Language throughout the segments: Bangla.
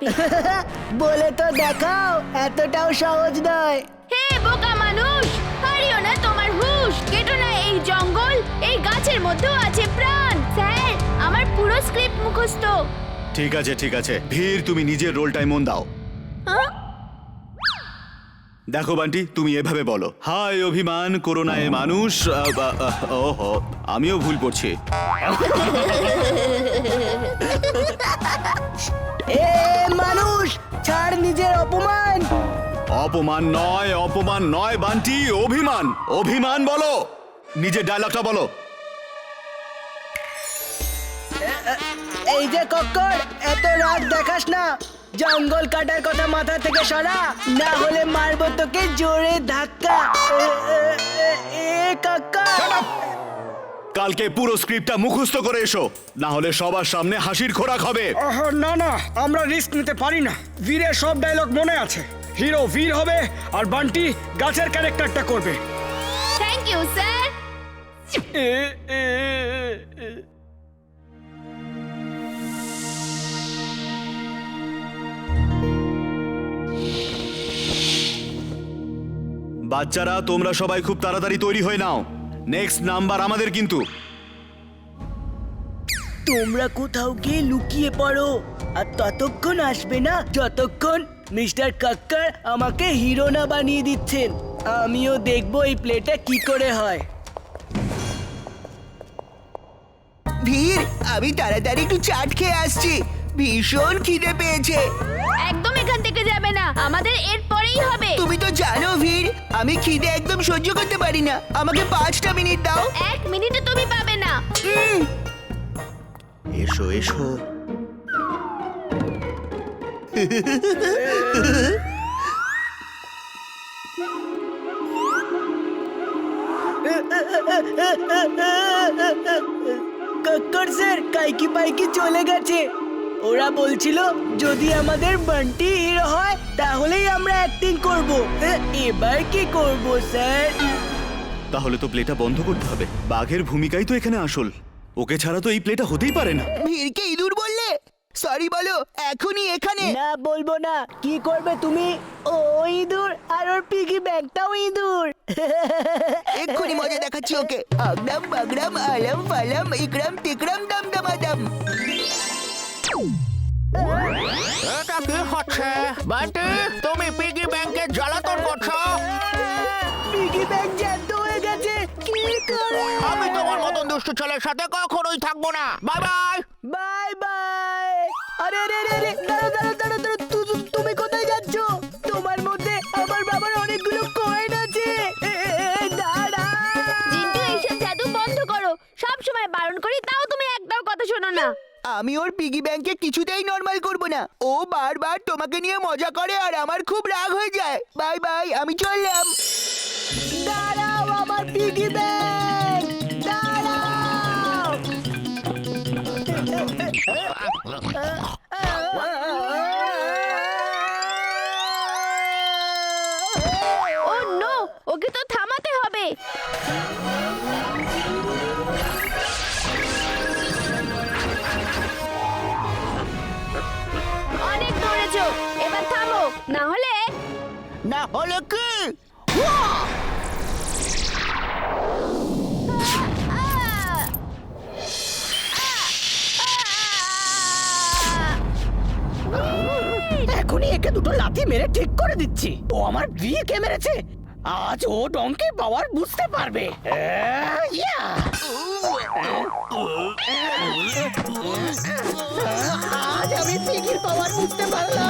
যাবে। বলে তো দেখাও, এতটাও সহজ নয়। হে বোকা মানুষ, হারিও না তোমার হুঁশ, কেটো না এই জঙ্গল, এই গাছের মধ্যেও আছে প্রাণ। স্যার, আমার পুরো স্ক্রিপ্ট মুখস্থ। ঠিক আছে ঠিক আছে, ভীর তুমি নিজের রোলটাই মন দাও। হ্যাঁ? দেখো বান্টি, তুমি এভাবে বলো, হাই অভিমান করোনায় মানুষ। ওহো, আমিও ভুল করছি। এ মানুষ, ছাড় নিজের অপমান। অপমান নয় বান্টি, অভিমান। অভিমান বলো, নিজের ডায়লগটা বলো। এই যে কক্কর, এত রাগ দেখাস না। জঙ্গল কাটার কথা মাথা থেকে সরা, না হলে মারবো তোকে জোরে ধাক্কা। কক্কর, কালকে পুরো স্ক্রিপ্টটা মুখস্থ করে এসো, না হলে সবার সামনে হাসির খোরাক হবে। না না, আমরা রিস্ক নিতে পারি না। বীরের সব ডায়লগ মনে আছে। হিরো বীর হবে আর বান্টি গাছের ক্যারেক্টারটা করবে। Thank you sir. বাচ্চারা, তোমরা সবাই খুব তাড়াতাড়ি তৈরি হয়ে নাও, নেক্সট নাম্বার আমাদের কিন্তু। তোমরা কোথাও গিয়ে লুকিয়ে পড়ো, আর ততক্ষণ আসবে না যতক্ষণ মিস্টার কাক্কর আমাকে হিরো না বানিয়ে দিচ্ছেন। আমিও দেখবো এই প্লেটা কি করে হয়। ভীর, আমি তাড়াতাড়ি একটু চাট খেয়ে আসছি, ভীষণ খিদে পেয়েছে। একদম এখান থেকে যাবে না, আমাদের এর পরেই হবে। তুমি তো জানো ভীর, আমি খিদে একদম সহ্য করতে পারি না। আমাকে 5টা মিনিট দাও। 1 মিনিটে তুমি পাবে না। এসো এসো। কাক্কর স্যার কাইকি পাইকি চলে গেছে। ওরা বলছিল যদি আমাদের বান্টি হিরো হয় তাহলেই আমরা অ্যাক্টিং করব। এবার কি করব স্যার? তাহলে তো প্লেটা বন্ধ করতে হবে। বাঘের ভূমিকাই তো এখানে আসল, ওকে ছাড়া তো এই প্লেটা হতেই পারে না। ভীরকে ইঁদুর বললে? সরি বলো এখনই এখানে। না বলবো না। কি করবে তুমি? ও ইঁদুর, আর ওর পিগি ব্যাগটাও ইঁদুর। এক্ষুনি মজা দেখাচ্ছি ওকে। আগরাম বাগরাম আলম ফালাম ইকরাম তিকরাম দাম দামাদাম। এটা কি হচ্ছে? বান্টি, তুমি পিগি ব্যাংকে জ্বালাতন করছো? পিগি ব্যাগ জ্যান্ত হয়ে গেছে, কি করে? আমি তোমার মতন দুষ্টু ছেলের সাথে কখনোই থাকবো না। Bye bye. Bye bye. আরে আরে আরে আরে, দাঁড়াও দাঁড়াও দাঁড়াও দাঁড়াও, তুমি কোথায় যাচ্ছ? তোমার মধ্যে আমার বাবার অনেকগুলো কয়েন আছে। দাঁড়াও। জিন্টু, এইসব জাদু বন্ধ করো। সব সময় বারণ করি, তাও তুমি একটাও কথা শোনো না। আমি ওর পিগি ব্যাংকে কিছুতেই নরমাল করব না। ও বারবার তোমাকে নিয়ে মজা করে আর আমার খুব রাগ হয়ে যায়। বাই বাই, আমি চললাম। দাঁড়াও, আমার পিগি ব্যাগ দাঁড়াও। ও নো, ওকে তো থামাতে হবে। অনেক দৌড়েছো, এবার থামো, না হলে। না হলে কি? এখনই একে দুটো লাথি মেরে ঠিক করে দিচ্ছি। ও আমার বিয়ে মেরেছে, আজ ও ডঙ্কি পাওয়ার বুঝতে পারবে। আজ আমি পিগির পাওয়ার বুঝতে পারলাম।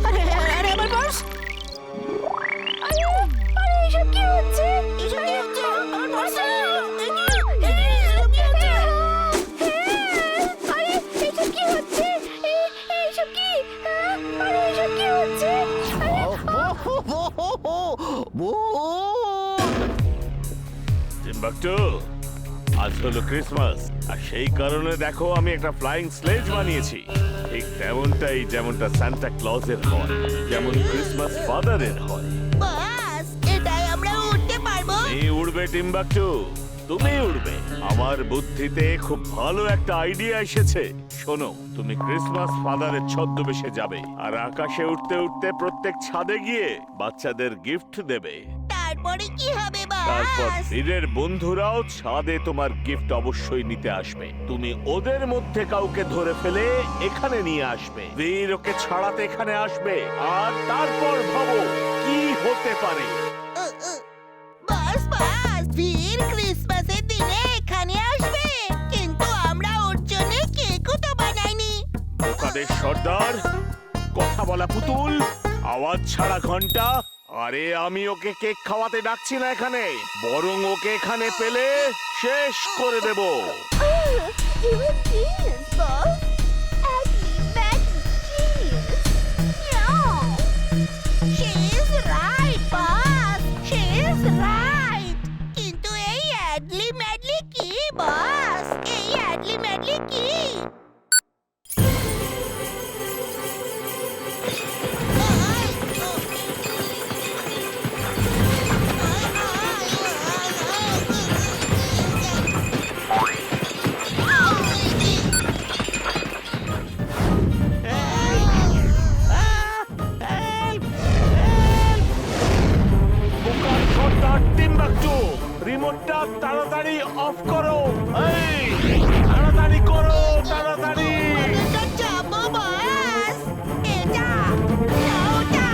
আরে আমার বস, আরে আরে এসব কি হচ্ছে? এসব কি হচ্ছে? আমার বস, আরে এসব কি হচ্ছে? এইসব কি? আরে এসব কি হচ্ছে? টিম্বাকটু, আজ হলো ক্রিসমাস, আর সেই কারণে দেখো আমি একটা ফ্লাইং স্লেজ বানিয়েছি। ঠিক তেমনটাই যেমনটা সান্টা ক্লজের হয়, যেমন ক্রিসমাস ফাদারের হয়। বাস এটাই আমরা উঠতে পারবো। তুমি উড়বে টিম্বাকটু, তুমি উড়বে। আমার বুদ্ধিতে খুব ভালো একটা আইডিয়া এসেছে। শোনো, তুমি ক্রিসমাস ফাদারের ছদ্মবেশে যাবে আর আকাশে উঠতে উঠতে প্রত্যেক ছাদে গিয়ে বাচ্চাদের গিফট দেবে। তারপরে কি হবে তারপর বাস? বীরের বন্ধুরাও ছাদে তোমার গিফট অবশ্যই নিতে আসবে। তুমি ওদের মধ্যে কাউকে ধরে ফেলে এখানে নিয়ে আসবে। বীর ওকে ছাড়াতে এখানে আসবে, আর তারপর ভাবো কি হতে পারে। বাস বীর ক্রিসমাসের দিনে এখানে আসবে, কিন্তু আমরা ওর জন্য কেকও তো বানাইনি। বোকাদের সর্দার, কথা বলা পুতুল, আওয়াজ ছাড়া ঘন্টা। আরে আমি ওকে কেক খাওয়াতে ডাকছি না এখানে, বরং ওকে এখানে পেলে শেষ করে দেব। Even this, boss. Aggie, Maggie, genius. Meow. She is right, boss. She is right. কিন্তু এই অ্যাডলি ম্যাডলি কি বস? এই অ্যাডলি ম্যাডলি কি? বোকার সর্দার টিম্বাকটু, রিমোটটা তাড়াতাড়ি অফ করো। এই, তাড়াতাড়ি করো, তাড়াতাড়ি। এটা যাবো বস। এটা না, ওটা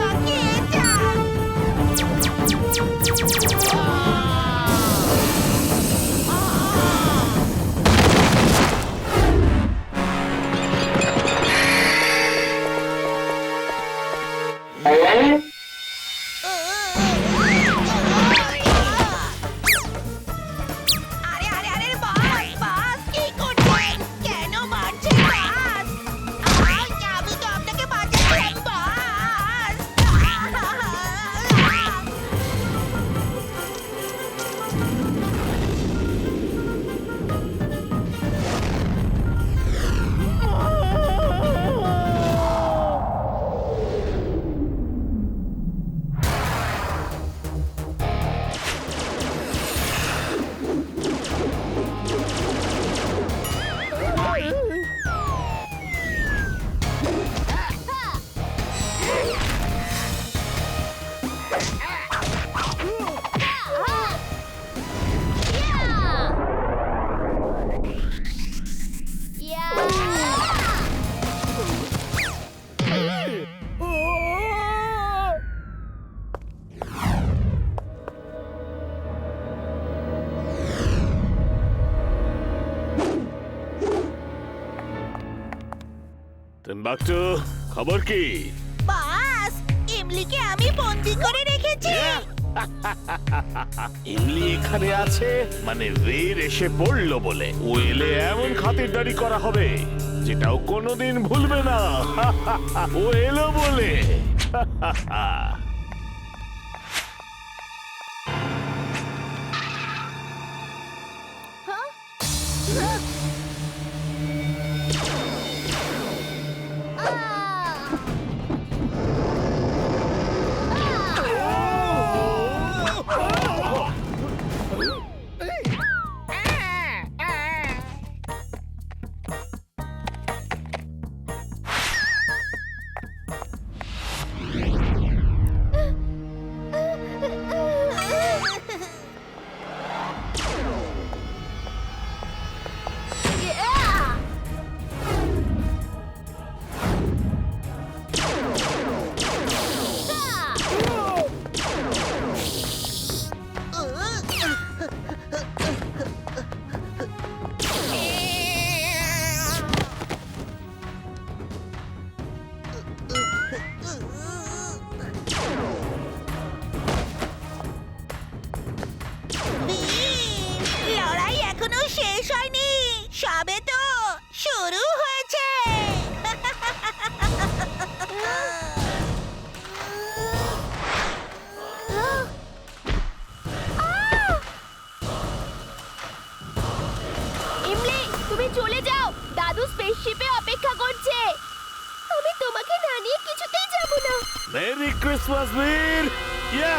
নাকি এটা? আরে আরে আরে বাস কি করছেন? কেন মারছেন বাস? আমি তো আপনাকে বাঁচাচ্ছিলাম বাস। টিম্বাকটু, খবর কি? বাস ইমলিকে আমি বন্দি করে রেখেছি। ইমলি এখানে আছে মানে বীর এসে পড়লো বলে। ও এলে এমন খাতিরদারি করা হবে যেটাও কোনোদিন ভুলবে না। ও এলো বলে। ক্রিসমাস বীর ইয়া